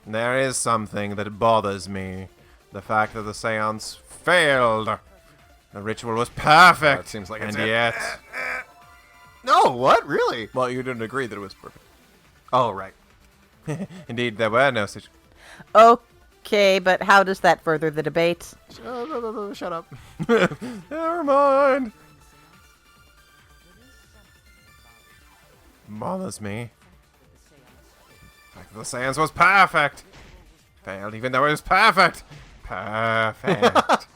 S1: There is something that bothers me. The fact that the seance failed. The ritual was perfect.
S3: It seems like
S1: and
S3: it's it.
S1: yet...
S3: No, what? Really?
S1: Well, you didn't agree that it was perfect.
S3: Oh, right.
S1: Indeed, there were no such...
S2: Okay, but how does that further the debate?
S3: Shut up.
S1: Never mind. Bothers me. The fact that the seance was perfect. Failed even though it was perfect. Perfect.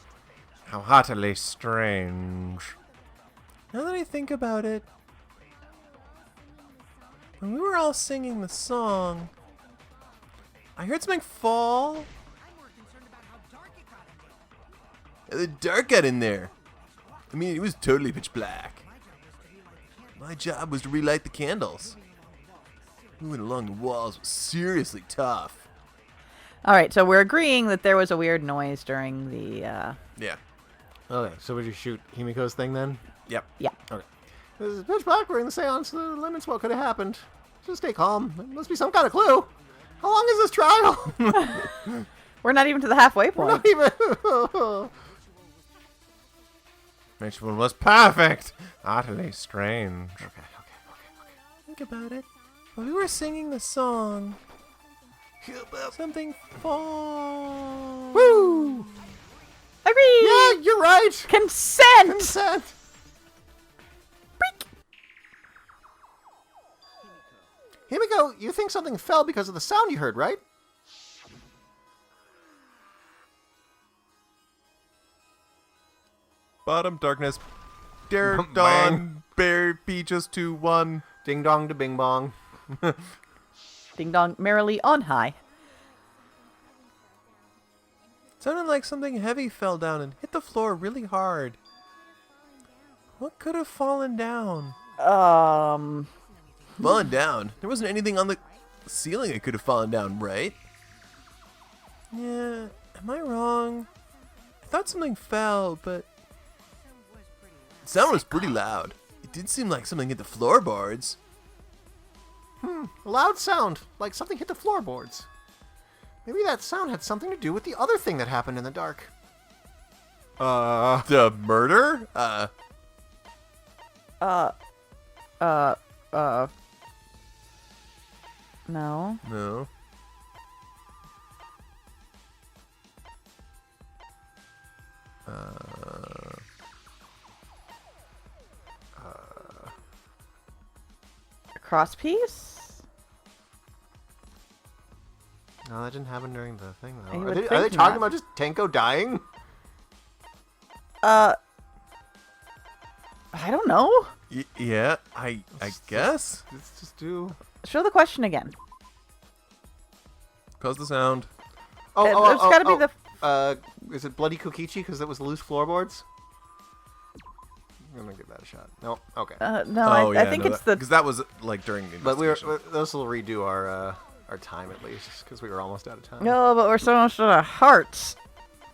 S1: How utterly strange. Now that I think about it, When we were all singing the song, I heard something fall. The dark got in there. I mean, it was totally pitch black. My job was to relight the candles. Moving along the walls was seriously tough.
S2: All right, so we're agreeing that there was a weird noise during the.
S1: Yeah.
S3: Okay, so would you shoot Himiko's thing then?
S1: Yep.
S2: Yeah.
S3: Okay. This is pitch black. We're in the seance. Limits what could have happened. Just stay calm. There must be some kind of clue. How long is this trial?
S2: We're not even to the halfway point.
S3: Not even.
S1: Next one was perfect. Utterly strange.
S3: Okay.
S1: Think about it. When we were singing the song, something fall.
S3: Woo!
S2: Agree.
S3: Yeah, you're right.
S2: Consent.
S3: Consent. Himiko, you think something fell because of the sound you heard, right?
S1: Bottom darkness. Dare
S3: Bang.
S1: dawn. Bear peaches 2-1.
S3: Ding dong to bing bong.
S2: Ding dong, merrily on high.
S1: Sounded like something heavy fell down and hit the floor really hard. What could have fallen down? Fallen down? There wasn't anything on the ceiling that could have fallen down, right? Yeah, am I wrong? I thought something fell, but the sound was pretty loud. It did seem like something hit the floorboards.
S3: A loud sound, like something hit the floorboards. Maybe that sound had something to do with the other thing that happened in the dark.
S1: The murder?
S2: No.
S1: No.
S2: A cross piece?
S3: No, that didn't happen during the thing, though.
S2: You
S3: Are
S2: would
S3: they
S2: think
S3: talking
S2: not.
S3: about just Tenko dying?
S2: I don't know.
S1: Yeah, I guess.
S3: Let's just do...
S2: Show the question again.
S1: Cause the sound.
S2: It's gotta be the...
S3: Is it Bloody Kokichi because it was loose floorboards? I'm gonna give that a shot. No, okay.
S2: No, I think it's the...
S1: because that was like during the
S3: But
S1: investigation.
S3: this will redo our time at least because we were almost out of time.
S2: No, but we're so much out of hearts.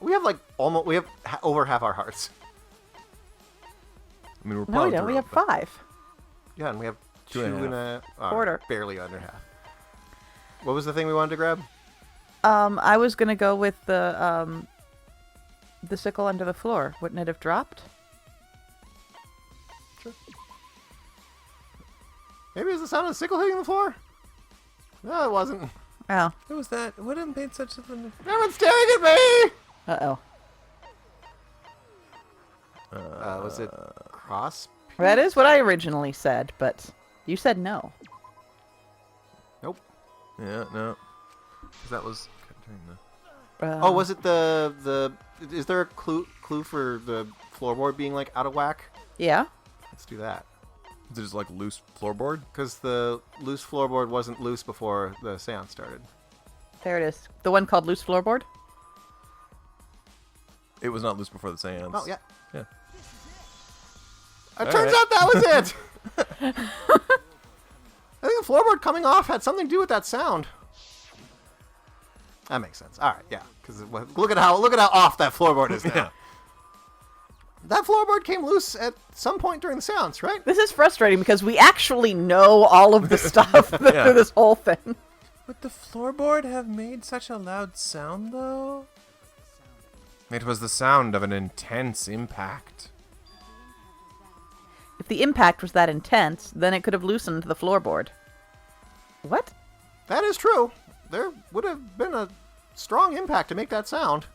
S3: We have like almost over half our hearts.
S1: I mean, we're
S2: No, we
S1: plowing
S2: don't. We
S1: through
S2: have
S1: it, but-
S2: 5.
S3: Yeah, and we have
S1: Two
S3: two
S1: and a
S3: and a
S2: Quarter.
S3: barely under half. What was the thing we wanted to grab?
S2: I was gonna go with the sickle under the floor. Wouldn't it have dropped?
S3: Maybe it was the sound of the sickle hitting the floor? No, it wasn't.
S2: Oh.
S1: What was that? What have made such a thing?
S3: Everyone's staring at me!
S2: Uh-oh.
S3: Was it cross?
S2: That is what I originally said, but you said no.
S3: Nope.
S1: Yeah, no. 'Cause that was during the.
S3: Oh, was it the? Is there a clue for the floorboard being like out of whack?
S2: Yeah.
S3: Let's do that.
S1: Is it just like loose floorboard?
S3: Because the loose floorboard wasn't loose before the seance started.
S2: There it is. The one called loose floorboard?
S1: It was not loose before the seance.
S3: Oh yeah.
S1: Yeah.
S3: It turns out that was it. I think the floorboard coming off had something to do with that sound. That makes sense. All right, yeah. Because look at how off that floorboard is now.
S1: Yeah.
S3: That floorboard came loose at some point during the seance, right?
S2: This is frustrating because we actually know all of the stuff
S1: Yeah.
S2: through this whole thing.
S1: Would the floorboard have made such a loud sound, though? It was the sound of an intense impact.
S2: If the impact was that intense, then it could have loosened the floorboard. What?
S3: That is true. There would have been a strong impact to make that sound.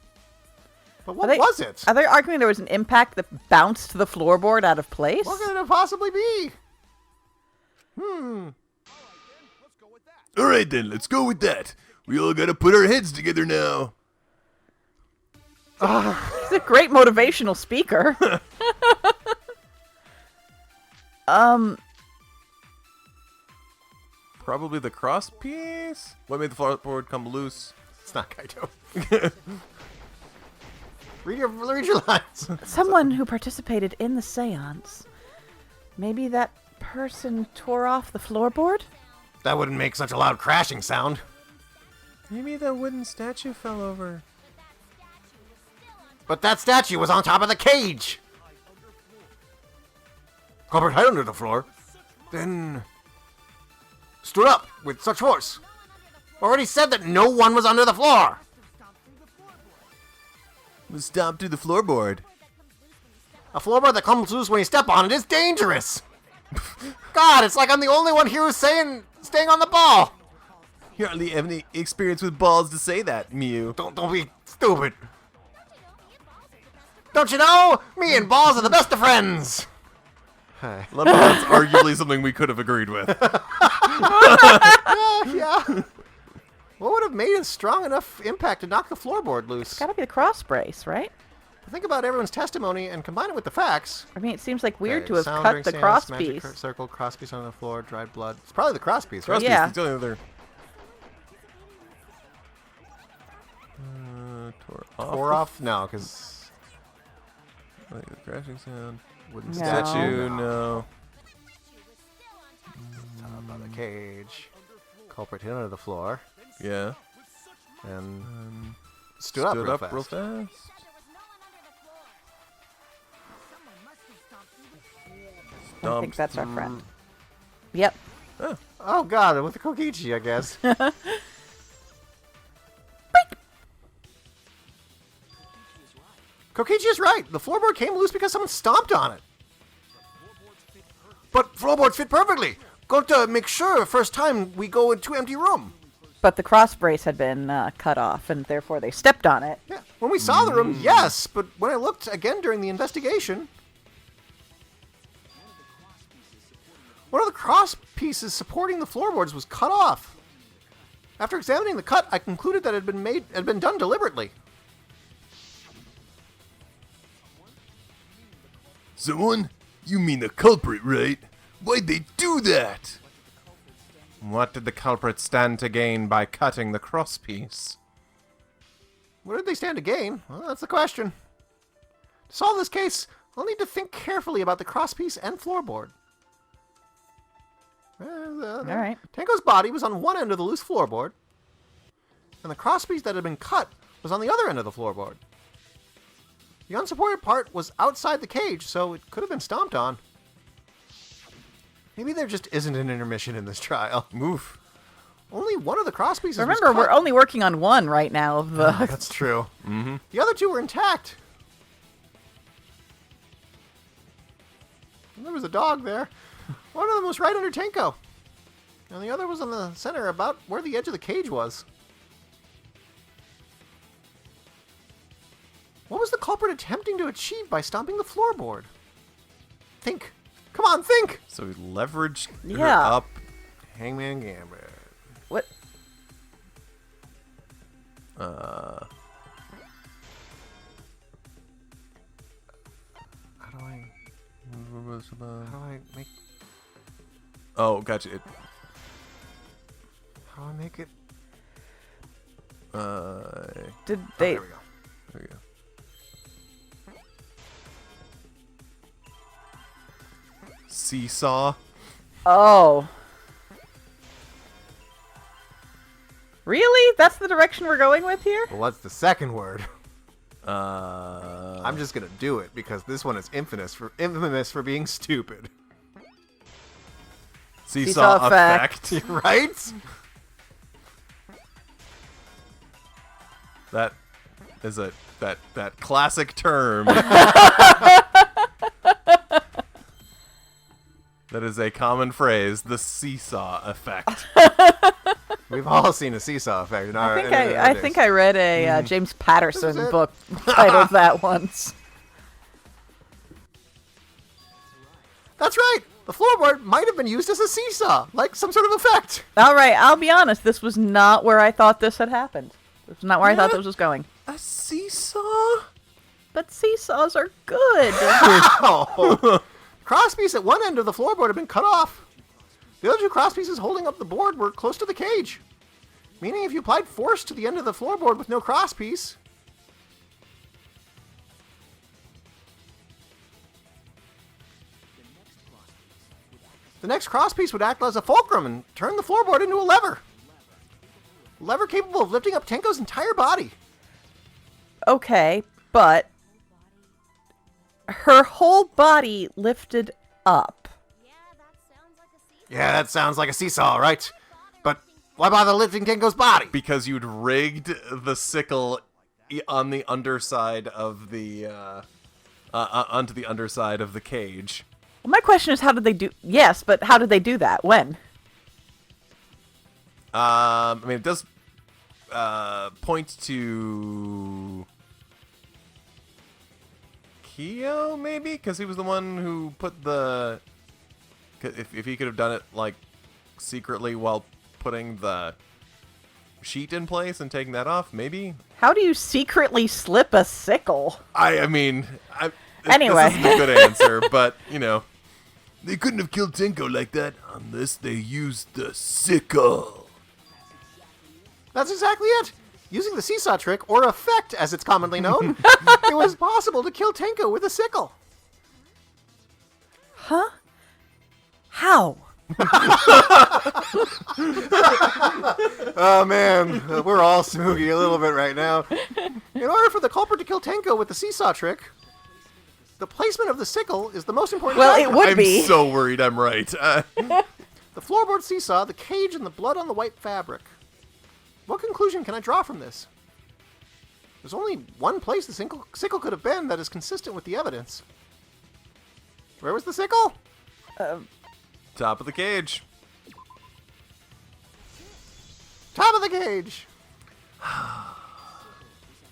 S3: But what was it?
S2: Are they arguing there was an impact that bounced the floorboard out of place?
S3: What could it possibly be?
S1: Alright then, let's go with that. We all gotta put our heads together now.
S2: He's a great motivational speaker.
S1: Probably the cross piece? What made the floorboard come loose?
S3: It's not Kaito. read your lines.
S2: Someone who participated in the séance. Maybe that person tore off the floorboard?
S3: That wouldn't make such a loud crashing sound.
S1: Maybe the wooden statue fell over.
S3: But that statue was on top of the cage. Culprit hid under the floor, then stood up with such force. Already said that no one was under the floor.
S1: Was stomped through the floorboard.
S3: A floorboard that comes loose when you step on it is dangerous. God, it's like I'm the only one here who's staying on the ball.
S1: You hardly have any experience with balls to say that, Mew.
S3: Don't be stupid. Don't you know? Me and balls are the best of friends.
S1: That's arguably something we could have agreed with.
S3: Yeah. What would have made a strong enough impact to knock the floorboard loose?
S2: Gotta be the cross brace, right?
S3: Think about everyone's testimony and combine it with the facts.
S2: I mean, it seems like weird
S3: Okay,
S2: to have
S3: sound
S2: cut
S3: during
S2: the
S3: seance,
S2: cross
S3: magic
S2: piece.
S3: circle, cross piece on the floor, dried blood. It's probably the cross piece, right?
S1: Cross piece,
S2: Yeah.
S1: it's the only other.
S3: Tore off? No, because
S1: Like the crashing sound. Wooden
S2: No.
S1: statue, no.
S3: top of the cage. Culprit hit under the floor
S1: Yeah.
S3: and stood up real fast.
S1: real fast.
S2: I think that's our friend. Yep.
S3: Oh god, with the Kokichi, I guess. Kokichi is right. The floorboard came loose because someone stomped on it. But floorboards fit perfectly. Got to make sure first time we go into empty room.
S2: But the cross brace had been cut off, and therefore they stepped on it.
S3: Yeah. When we saw the room, yes. But when I looked again during the investigation, one of the cross pieces supporting the floorboards was cut off. After examining the cut, I concluded that it had been done deliberately.
S1: Someone? You mean the culprit, right? Why'd they do that? What did the culprit stand to gain by cutting the crosspiece?
S3: What did they stand to gain? Well, that's the question. To solve this case, I'll need to think carefully about the crosspiece and floorboard.
S2: All right.
S3: Tango's body was on one end of the loose floorboard, and the crosspiece that had been cut was on the other end of the floorboard. The unsupported part was outside the cage, so it could have been stomped on. Maybe there just isn't an intermission in this trial.
S1: Oof.
S3: Only one of the crosspieces
S2: Remember,
S3: was cut.
S2: we're only working on one right now of the...
S3: That's true. Mm-hmm. The other two were intact. And there was a dog there. One of them was right under Tenko. And the other was in the center, about where the edge of the cage was. What was the culprit attempting to achieve by stomping the floorboard? Think. Come on, think!
S1: So he leveraged her
S2: Yeah.
S1: up.
S3: Hangman Gambit.
S2: What?
S3: How do I make...
S1: Oh, gotcha.
S3: How do I make it...
S2: Did they...
S3: there we go.
S1: There we go. Seesaw.
S2: Oh. Really? That's the direction we're going with here?
S3: Well, what's the second word?
S1: I'm
S3: I'm just gonna do it because this one is infamous for being stupid.
S1: Seesaw
S2: Seesaw effect.
S1: effect.
S3: Right?
S1: That is that classic term. That is a common phrase, the seesaw effect.
S3: We've all seen a seesaw effect in our
S2: I think I read a James Patterson
S3: This is it.
S2: book titled that once.
S3: That's right! The floorboard might have been used as a seesaw, like some sort of effect.
S2: All right, I'll be honest. This was not where I thought this had happened. This was not where I thought this was going.
S1: A seesaw?
S2: But seesaws are good.
S3: Oh! Crosspiece at one end of the floorboard had been cut off. The other two cross pieces holding up the board were close to the cage. Meaning if you applied force to the end of the floorboard with no cross piece... the next cross piece would act as a fulcrum and turn the floorboard into a lever. A lever capable of lifting up Tenko's entire body.
S2: Okay, but her whole body lifted up.
S3: Yeah, that sounds like a seesaw, right? But why bother lifting Tenko's body?
S1: Because you'd rigged the sickle on the underside of the onto the underside of the cage.
S2: Well, my question is, how did they do? Yes, but how did they do that? When?
S1: I mean, it does point to Kyo, maybe, because he was the one who put the. If he could have done it like secretly while putting the sheet in place and taking that off, maybe.
S2: How do you secretly slip a sickle?
S1: Anyway,
S2: Anyway.
S1: this isn't a good answer, but you know, they couldn't have killed Tenko like that unless they used the sickle.
S3: That's exactly it. Using the seesaw trick, or effect as it's commonly known, it was possible to kill Tenko with a sickle.
S2: Huh? How?
S3: Oh man, we're all smooky a little bit right now. In order for the culprit to kill Tenko with the seesaw trick, the placement of the sickle is the most important
S2: Well,
S3: factor.
S2: it would
S1: I'm
S2: be.
S1: so worried I'm right.
S3: The floorboard seesaw, the cage, and the blood on the white fabric. What conclusion can I draw from this? There's only one place the sickle could have been that is consistent with the evidence. Where was the sickle?
S1: Top of the cage.
S3: Top of the cage.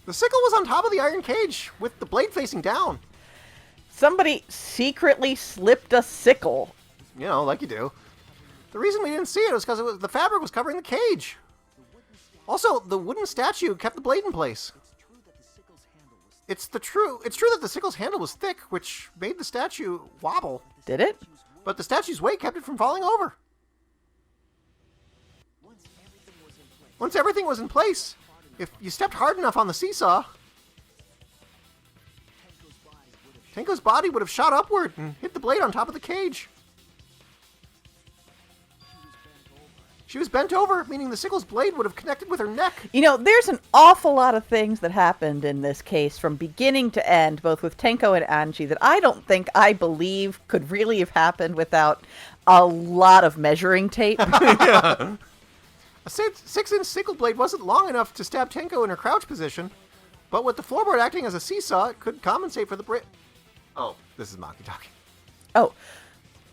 S3: The sickle was on top of the iron cage, with the blade facing down.
S2: Somebody secretly slipped a sickle.
S3: You know, like you do. The reason we didn't see it was because the fabric was covering the cage. Also, the wooden statue kept the blade in place. It's true that the sickle's handle was thick, which made the statue wobble.
S2: Did it?
S3: But the statue's weight kept it from falling over. Once everything was in place, if you stepped hard enough on the seesaw, Tenko's body would have shot upward and hit the blade on top of the cage. She was bent over, meaning the sickle's blade would have connected with her neck.
S2: You know, there's an awful lot of things that happened in this case from beginning to end, both with Tenko and Angie, that I believe could really have happened without a lot of measuring tape.
S1: Yeah.
S3: A 6-inch sickle blade wasn't long enough to stab Tenko in her crouch position, but with the floorboard acting as a seesaw, it could compensate for the Oh, this is Maki talking.
S2: Oh,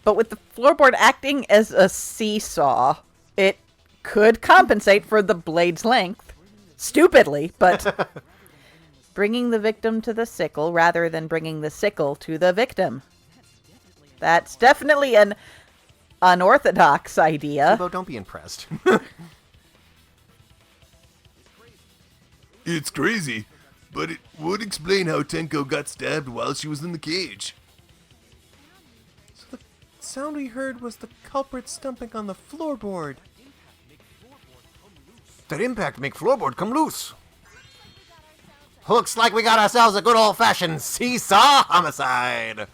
S2: but with the floorboard acting as a seesaw, it could compensate for the blade's length. Stupidly, but bringing the victim to the sickle rather than bringing the sickle to the victim. That's definitely an unorthodox idea.
S3: Although, don't be impressed.
S1: It's crazy, but it would explain how Tenko got stabbed while she was in the cage. So the sound we heard was the culprit stumping on the floorboard.
S3: That impact make floorboard come loose. Looks like we got ourselves a good old-fashioned seesaw homicide.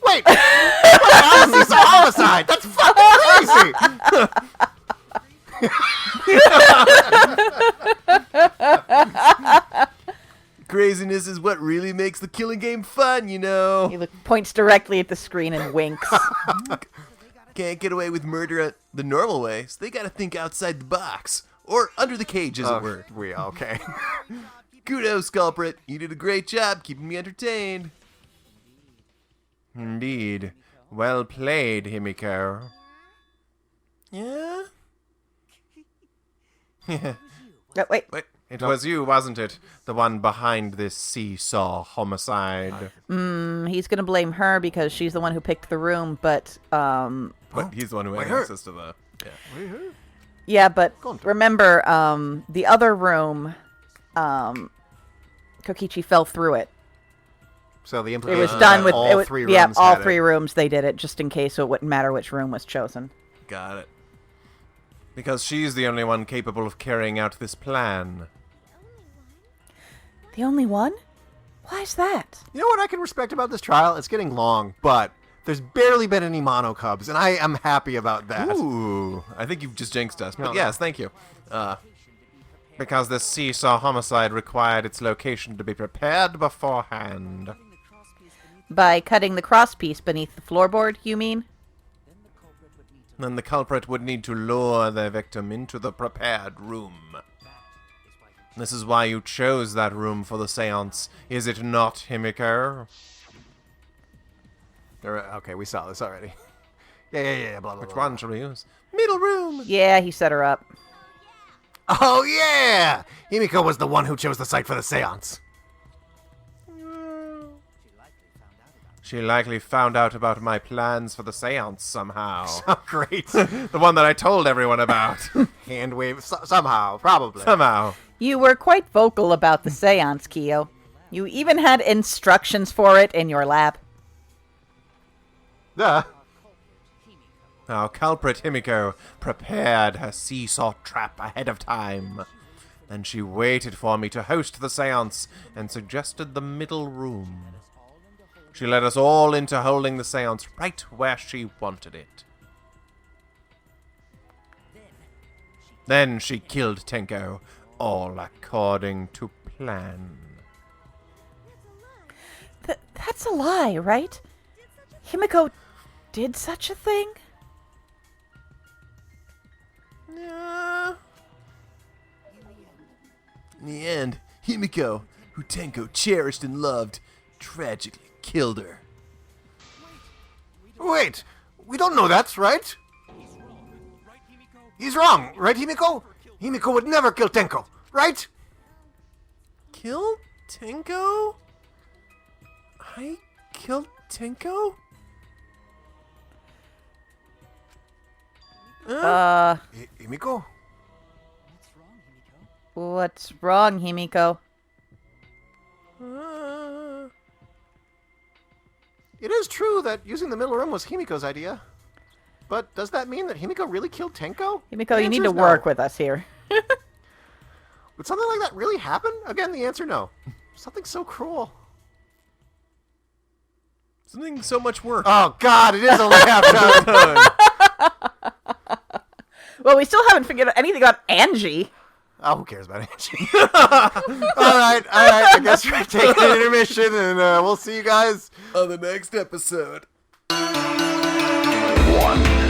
S3: Wait! Not a seesaw homicide! That's fucking crazy!
S1: Craziness is what really makes the killing game fun, you know.
S2: He points directly at the screen and winks.
S1: Can't get away with murder the normal way, so they gotta think outside the box. Or under the cage, as it were.
S3: Okay.
S1: Kudos, culprit. You did a great job keeping me entertained. Indeed. Well played, Himiko. Yeah?
S2: Wait.
S1: Wait, it was you, wasn't it? The one behind this seesaw homicide.
S2: He's going to blame her because she's the one who picked the room, but...
S1: But he's the one who had
S3: her.
S1: access to the... Yeah.
S2: Yeah, but
S3: on.
S2: remember, the other room, Kokichi fell through it.
S3: So the
S2: It
S3: implication
S2: was
S3: is
S2: done
S3: that
S2: with
S3: all
S2: it was,
S3: three rooms.
S2: yeah, all
S3: had
S2: three
S3: it.
S2: rooms they did it just in case, so it wouldn't matter which room was chosen.
S1: Got it. Because she's the only one capable of carrying out this plan.
S2: The only one? Why's that?
S3: You know what I can respect about this trial? It's getting long, but there's barely been any mono cubs, and I am happy about that.
S1: Ooh, I think you've just jinxed us. But
S3: No.
S1: yes, thank you. Because this seesaw homicide required its location to be prepared beforehand.
S2: By cutting the crosspiece beneath the floorboard, you mean?
S1: Then the culprit would need to lure their victim into the prepared room. This is why you chose that room for the séance, is it not, Himiko?
S3: Okay, we saw this already. Yeah, blah, blah,
S1: Which
S3: blah.
S1: one shall we use? Middle room!
S2: Yeah, he set her up.
S3: Oh, yeah! Himiko was the one who chose the site for the seance.
S1: She likely found out about my plans for the séance somehow.
S3: Oh, great.
S1: The one that I told everyone about.
S3: Hand wave, somehow, probably.
S1: Somehow.
S2: You were quite vocal about the seance, Kyo. You even had instructions for it in your lab.
S3: Duh.
S1: Our culprit Himiko prepared her seesaw trap ahead of time. Then she waited for me to host the séance and suggested the middle room. She led us all into holding the séance right where she wanted it. Then she killed Tenko, all according to plan.
S2: That's a lie, right? Himiko did such a thing?
S1: In the end, Himiko, who Tenko cherished and loved, tragically killed her.
S3: Wait, we don't know that, right? He's wrong, right, Himiko? Himiko would never kill Tenko, right?
S1: Kill Tenko? I killed Tenko?
S3: Himiko?
S2: What's wrong, Himiko?
S3: It is true that using the middle room was Himiko's idea. But does that mean that Himiko really killed Tenko?
S2: Himiko,
S3: The
S2: you need
S3: answer
S2: to
S3: is
S2: work
S3: no.
S2: with us here.
S3: Would something like that really happen? Again, the answer no. Something so cruel.
S1: Something so much work.
S3: Oh, God, it is only half time.
S2: Well, we still haven't figured out anything about Angie.
S3: Oh, who cares about Angie? All right. I guess we're taking an intermission, and we'll see you guys
S1: On the next episode.
S5: One.